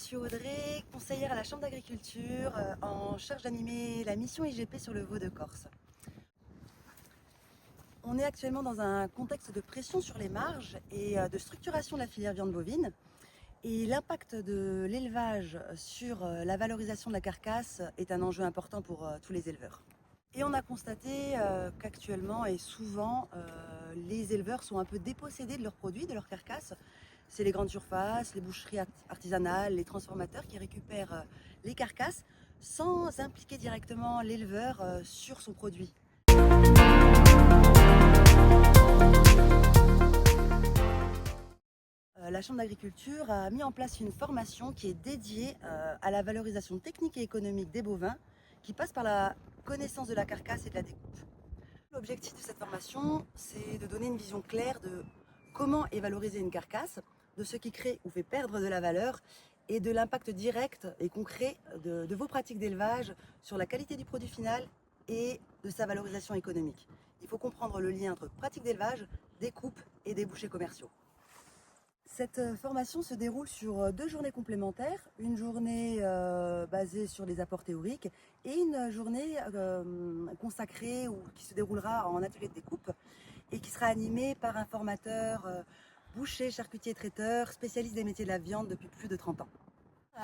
suis Audrey, conseillère à la Chambre d'agriculture, en charge d'animer la mission IGP sur le veau de Corse. On est actuellement dans un contexte de pression sur les marges et de structuration de la filière viande bovine. Et l'impact de l'élevage sur la valorisation de la carcasse est un enjeu important pour tous les éleveurs. Et on a constaté qu'actuellement et souvent, les éleveurs sont un peu dépossédés de leurs produits, de leurs carcasses. C'est les grandes surfaces, les boucheries artisanales, les transformateurs qui récupèrent les carcasses sans impliquer directement l'éleveur sur son produit. La Chambre d'agriculture a mis en place une formation qui est dédiée à la valorisation technique et économique des bovins, qui passe par la connaissance de la carcasse et de la découpe. L'objectif de cette formation, c'est de donner une vision claire de comment est valorisée une carcasse, de ce qui crée ou fait perdre de la valeur et de l'impact direct et concret de vos pratiques d'élevage sur la qualité du produit final et de sa valorisation économique. Il faut comprendre le lien entre pratique d'élevage, découpe et débouchés commerciaux. Cette formation se déroule sur 2 journées complémentaires, une journée basée sur les apports théoriques et une journée consacrée ou qui se déroulera en atelier de découpe et qui sera animée par un formateur boucher, charcutier, traiteur, spécialiste des métiers de la viande depuis plus de 30 ans.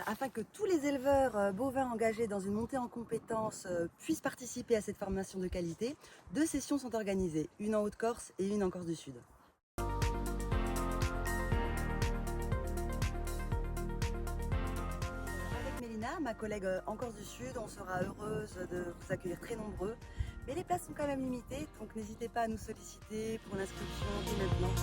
Afin que tous les éleveurs bovins engagés dans une montée en compétences puissent participer à cette formation de qualité, 2 sessions sont organisées, une en Haute-Corse et une en Corse du Sud. Ma collègue en Corse du Sud, on sera heureuse de vous accueillir très nombreux. Mais les places sont quand même limitées, donc n'hésitez pas à nous solliciter pour l'inscription dès maintenant.